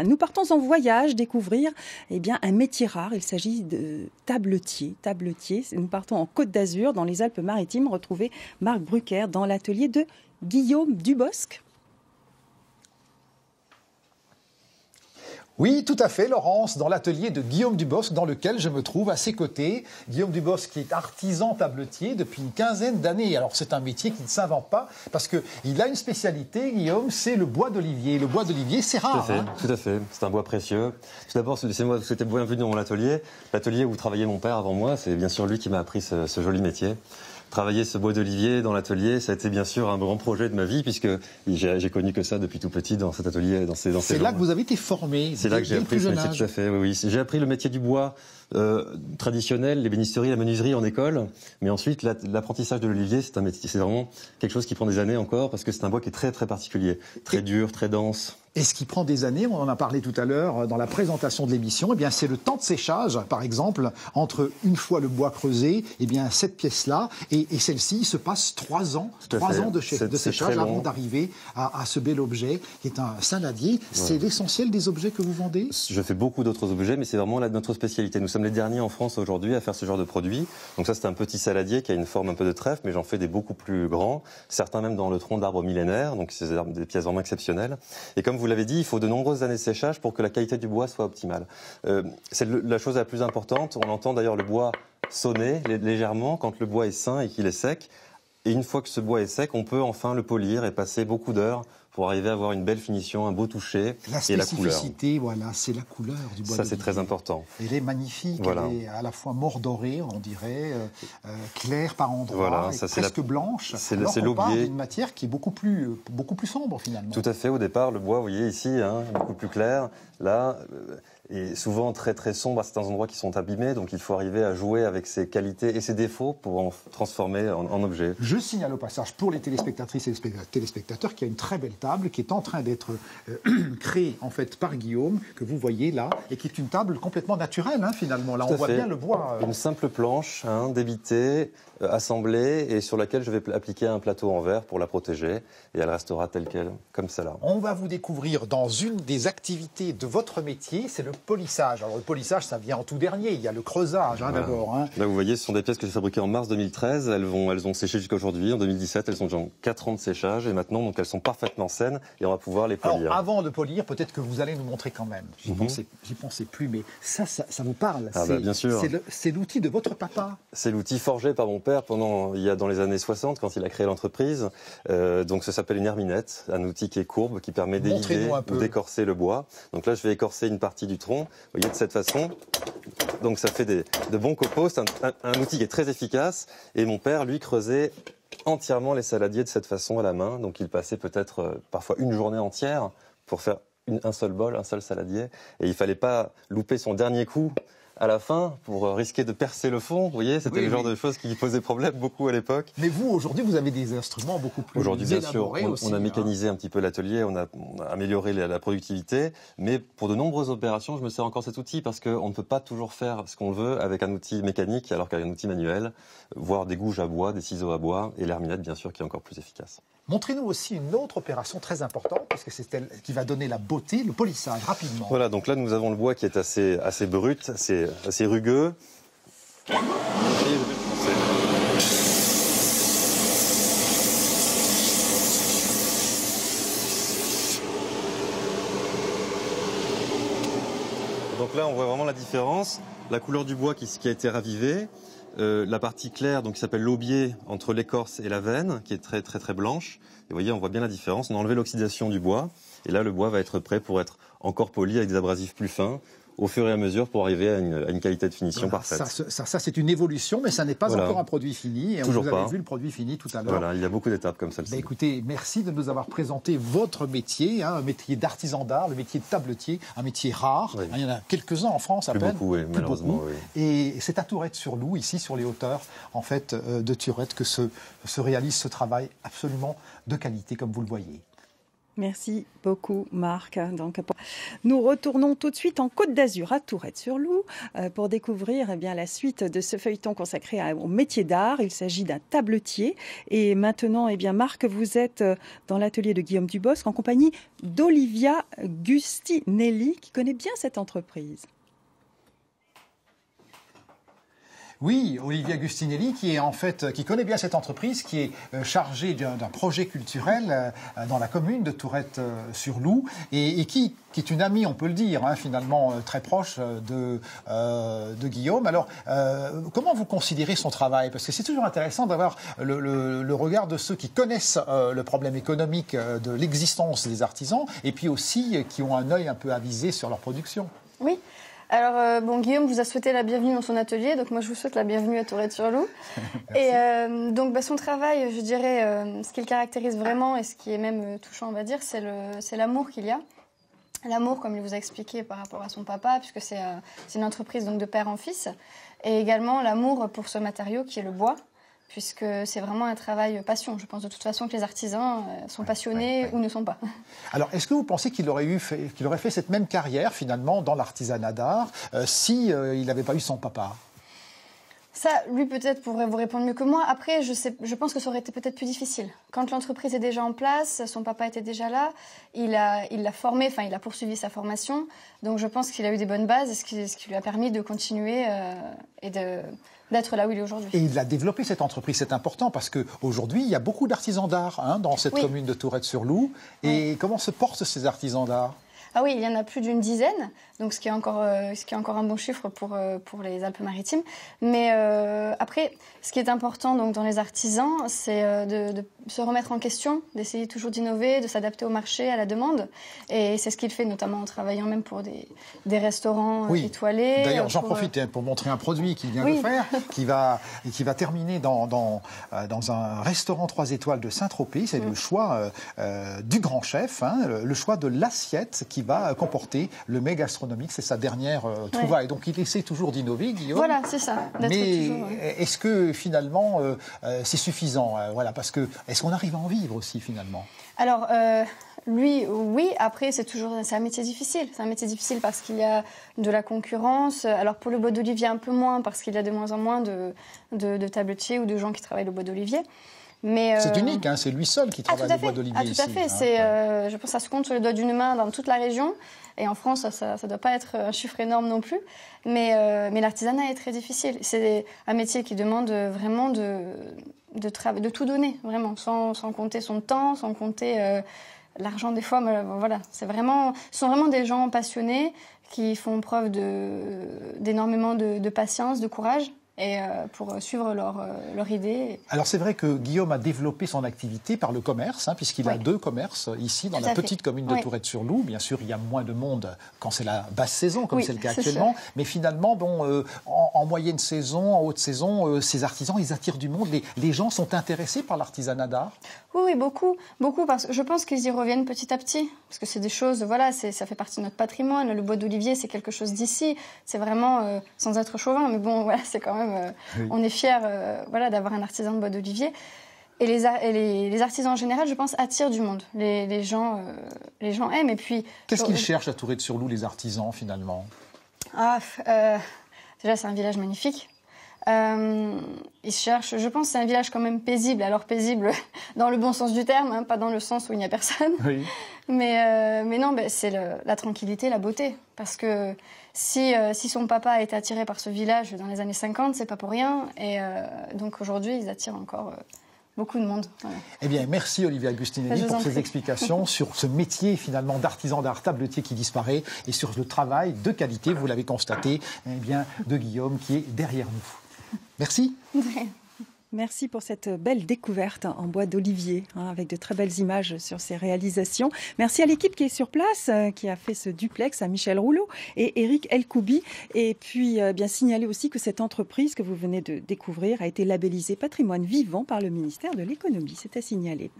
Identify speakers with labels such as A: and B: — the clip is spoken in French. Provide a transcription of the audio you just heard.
A: Nous partons en voyage découvrir un métier rare. Il s'agit de tabletier. Nous partons en Côte d'Azur, dans les Alpes-Maritimes, retrouver Marc Brucker dans l'atelier de Guillaume Dubosc.
B: Oui, tout à fait, Laurence, dans l'atelier de Guillaume Dubosc, dans lequel je me trouve à ses côtés. Guillaume Dubosc qui est artisan tabletier depuis une quinzaine d'années. Alors c'est un métier qui ne s'invente pas, parce qu'il a une spécialité, Guillaume, c'est le bois d'olivier. Le bois d'olivier, c'est rare.
C: Tout à fait, c'est un bois précieux. Tout d'abord, c'est moi, c'était bienvenue dans mon atelier. L'atelier où travaillait mon père avant moi, c'est bien sûr lui qui m'a appris ce joli métier. Travailler ce bois d'olivier dans l'atelier, ça a été bien sûr un grand projet de ma vie, puisque j'ai connu que ça depuis tout petit dans cet atelier, dans ces
B: C'est là que vous avez été formé.
C: C'est là que j'ai appris ce métier, tout à fait. Oui. J'ai appris le métier du bois traditionnel, l'ébénisterie, la menuiserie en école, mais ensuite l'apprentissage de l'olivier, c'est un métier, c'est vraiment quelque chose qui prend des années encore, parce que c'est un bois qui est très très particulier, très dur, très dense.
B: Et ce qui prend des années, on en a parlé tout à l'heure dans la présentation de l'émission, c'est le temps de séchage, par exemple, entre une fois le bois creusé, cette pièce-là, et celle-ci, il se passe 3 ans, 3 ans de séchage avant d'arriver à ce bel objet qui est un saladier. Ouais. C'est l'essentiel des objets que vous vendez?
C: Je fais beaucoup d'autres objets, mais c'est vraiment notre spécialité. Nous sommes les derniers en France aujourd'hui à faire ce genre de produit. Donc ça, c'est un petit saladier qui a une forme un peu de trèfle, mais j'en fais des beaucoup plus grands, certains même dans le tronc d'arbres millénaires, donc c'est des pièces vraiment exceptionnelles. Et comme vous l'avez dit, il faut de nombreuses années de séchage pour que la qualité du bois soit optimale. C'est la chose la plus importante. On entend d'ailleurs le bois sonner légèrement quand le bois est sain et qu'il est sec. Et une fois que ce bois est sec, on peut enfin le polir et passer beaucoup d'heures pour arriver à avoir une belle finition, un beau toucher et la couleur.
B: La spécificité, voilà, c'est la couleur du bois.
C: Ça, c'est très important.
B: Elle est magnifique,
C: voilà.
B: Elle est à la fois mordorée, on dirait, claire par endroits, voilà, ça, presque blanche.
C: C'est
B: l'aubier. On parle d'une matière qui est beaucoup plus sombre finalement.
C: Tout à fait. Au départ, le bois, vous voyez ici, beaucoup plus clair. Là, et souvent très très sombre à certains endroits qui sont abîmés, donc il faut arriver à jouer avec ses qualités et ses défauts pour en transformer en objet.
B: Je signale au passage pour les téléspectatrices et les téléspectateurs qu'il y a une très belle table qui est en train d'être créée en fait par Guillaume, que vous voyez là, et qui est une table complètement naturelle finalement. Là on voit bien le bois.
C: Une simple planche débitée, assemblée, et sur laquelle je vais appliquer un plateau en verre pour la protéger, et elle restera telle qu'elle, comme ça là.
B: On va vous découvrir dans une des activités de votre métier, c'est le polissage. Alors le polissage, ça vient en tout dernier, il y a le creusage d'abord.
C: Là vous voyez, ce sont des pièces que j'ai fabriquées en mars 2013, elles ont séché jusqu'à aujourd'hui. En 2017, elles ont déjà 4 ans de séchage, et maintenant donc, elles sont parfaitement saines, et on va pouvoir les polir.
B: Alors avant de polir, peut-être que vous allez nous montrer quand même. J'y pensais plus, mais ça vous parle.
C: Bien sûr.
B: C'est l'outil de votre papa.
C: C'est l'outil forgé par mon père dans les années 60, quand il a créé l'entreprise. Donc ça s'appelle une herminette, un outil qui est courbe, qui permet d'évider ou d'écorcer le bois. Donc là, je vais écorcer une partie du tronc, vous voyez, de cette façon. Donc ça fait de bons copeaux, c'est un outil qui est très efficace. Et mon père, lui, creusait entièrement les saladiers de cette façon à la main. Donc il passait peut-être parfois une journée entière pour faire un seul bol, un seul saladier. Et il ne fallait pas louper son dernier coup à la fin pour risquer de percer le fond. Vous voyez, c'était le genre de choses qui posaient problème beaucoup à l'époque.
B: Mais vous, aujourd'hui, vous avez des instruments beaucoup plus
C: Aujourd'hui, bien sûr,
B: aussi,
C: on a mécanisé un petit peu l'atelier, on a amélioré la productivité, mais pour de nombreuses opérations, je me sers encore cet outil parce qu'on ne peut pas toujours faire ce qu'on veut avec un outil mécanique alors qu'avec un outil manuel, voire des gouges à bois, des ciseaux à bois et l'herminette, bien sûr, qui est encore plus efficace.
B: Montrez-nous aussi une autre opération très importante, parce que c'est elle qui va donner la beauté, le polissage, rapidement.
C: Voilà, donc là nous avons le bois qui est assez brut, assez rugueux. Donc là on voit vraiment la différence, la couleur du bois qui a été ravivée. La partie claire, donc qui s'appelle l'aubier, entre l'écorce et la veine, qui est très très très blanche. Et vous voyez, on voit bien la différence. On a enlevé l'oxydation du bois, et là le bois va être prêt pour être encore poli avec des abrasifs plus fins, au fur et à mesure pour arriver à une qualité de finition parfaite.
B: Ça c'est une évolution, mais ça n'est pas encore un produit fini. Et
C: Toujours
B: vous avez vu le produit fini tout à l'heure.
C: Voilà, il y a beaucoup d'étapes comme celle-ci.
B: Écoutez, merci de nous avoir présenté votre métier, un métier d'artisan d'art, le métier de tabletier, un métier rare.
C: Oui.
B: Il y en a quelques-uns en France à peine.
C: Beaucoup, oui, malheureusement. Oui.
B: Et c'est à Tourette-sur-Loup, ici sur les hauteurs en fait, de Tourette, que se réalise ce travail absolument de qualité, comme vous le voyez.
A: Merci beaucoup, Marc. Donc, nous retournons tout de suite en Côte d'Azur, à Tourette-sur-Loup, pour découvrir la suite de ce feuilleton consacré au métier d'art. Il s'agit d'un tabletier. Et maintenant, Marc, vous êtes dans l'atelier de Guillaume Dubosc en compagnie d'Olivia Gustinelli, qui connaît bien cette entreprise.
B: Oui, Olivia Gustinelli, qui connaît bien cette entreprise, qui est chargée d'un projet culturel dans la commune de Tourette-sur-Loup et qui est une amie, on peut le dire, finalement très proche de Guillaume. Alors, comment vous considérez son travail? Parce que c'est toujours intéressant d'avoir le regard de ceux qui connaissent le problème économique de l'existence des artisans et puis aussi qui ont un œil un peu avisé sur leur production.
D: Oui. Alors, Guillaume vous a souhaité la bienvenue dans son atelier, donc moi je vous souhaite la bienvenue à Tourette-sur-Loup. Et donc son travail, je dirais, ce qui le caractérise vraiment et ce qui est même touchant, on va dire, c'est l'amour qu'il y a. L'amour, comme il vous a expliqué par rapport à son papa, puisque c'est une entreprise donc de père en fils, et également l'amour pour ce matériau qui est le bois, puisque c'est vraiment un travail passion. Je pense de toute façon que les artisans sont passionnés ou ne sont pas. Alors, est-ce que vous pensez qu'il aurait fait cette même carrière, finalement, dans l'artisanat d'art,
B: si il n'avait pas eu son papa?
D: Ça, lui, peut-être, pourrait vous répondre mieux que moi. Après, je pense que ça aurait été peut-être plus difficile. Quand l'entreprise est déjà en place, son papa était déjà là, il l'a formé, il a poursuivi sa formation. Donc, je pense qu'il a eu des bonnes bases, ce qui lui a permis de continuer et d'être là où il est aujourd'hui.
B: Et il a développé cette entreprise, c'est important, parce qu'aujourd'hui, il y a beaucoup d'artisans d'art dans cette commune de Tourette-sur-Loup. Et comment se portent ces artisans d'art?
D: Ah oui, il y en a plus d'une dizaine, donc ce qui est encore un bon chiffre pour les Alpes-Maritimes. Mais après, ce qui est important donc dans les artisans, c'est de se remettre en question, d'essayer toujours d'innover, de s'adapter au marché, à la demande. Et c'est ce qu'il fait notamment en travaillant même pour des restaurants étoilés.
B: D'ailleurs, j'en profite pour montrer un produit qu'il vient de faire, qui va terminer dans un restaurant 3 étoiles de Saint-Tropez. C'est le choix du grand chef, le choix de l'assiette qui va comporter le mets gastronomique. C'est sa dernière trouvaille. Donc, il essaie toujours d'innover, Guillaume.
D: Voilà, c'est ça.
B: Mais est-ce que, finalement, c'est suffisant? Parce que est-ce qu'on arrive à en vivre aussi, finalement?
D: Alors, lui, oui. Après, c'est un métier difficile. C'est un métier difficile parce qu'il y a de la concurrence. Alors, pour le bois d'olivier, un peu moins, parce qu'il y a de moins en moins de tabletiers ou de gens qui travaillent le bois d'olivier.
B: C'est unique, c'est lui seul qui travaille le bois d'olivier ici.
D: Tout à fait. Je pense que ça se compte sur les doigts d'une main dans toute la région. Et en France, ça ne doit pas être un chiffre énorme non plus. Mais l'artisanat est très difficile. C'est un métier qui demande vraiment de tout donner, vraiment, sans compter son temps, sans compter l'argent des fois. Mais voilà, ce sont vraiment des gens passionnés qui font preuve d'énormément de patience, de courage. Et pour suivre leur idée.
B: Alors c'est vrai que Guillaume a développé son activité par le commerce, puisqu'il a 2 commerces ici, dans la petite commune de Tourette-sur-Loup. Bien sûr, il y a moins de monde quand c'est la basse saison, comme c'est le cas actuellement. Mais finalement, en moyenne saison, en haute saison, ces artisans, ils attirent du monde. Les gens sont intéressés par l'artisanat d'art?
D: Oui, beaucoup. Parce que je pense qu'ils y reviennent petit à petit. Parce que c'est des choses, ça fait partie de notre patrimoine. Le bois d'olivier, c'est quelque chose d'ici. C'est vraiment, sans être chauvin, mais c'est quand même... On est fiers d'avoir un artisan de bois d'olivier. Et les artisans en général, je pense, attirent du monde. Les gens aiment. Et puis,
B: qu'est-ce qu'ils cherchent à Tourette-sur-Loup, les artisans, finalement?
D: Déjà, c'est un village magnifique. Ils cherchent, je pense, c'est un village quand même paisible. Alors paisible dans le bon sens du terme, pas dans le sens où il n'y a personne. Oui. Mais non, c'est la tranquillité, la beauté. Parce que si son papa a été attiré par ce village dans les années 50, c'est pas pour rien. Et donc aujourd'hui, ils attirent encore beaucoup de monde. Voilà.
B: Eh bien, merci Olivia Gustinelli pour ces explications sur ce métier finalement d'artisan d'art tabletier qui disparaît et sur le travail de qualité, vous l'avez constaté, de Guillaume qui est derrière nous. Merci.
A: Merci pour cette belle découverte en bois d'olivier, avec de très belles images sur ces réalisations. Merci à l'équipe qui est sur place, qui a fait ce duplex, à Michel Rouleau et Eric Elkoubi. Et puis, bien signaler aussi que cette entreprise que vous venez de découvrir a été labellisée patrimoine vivant par le ministère de l'économie. C'est à signaler.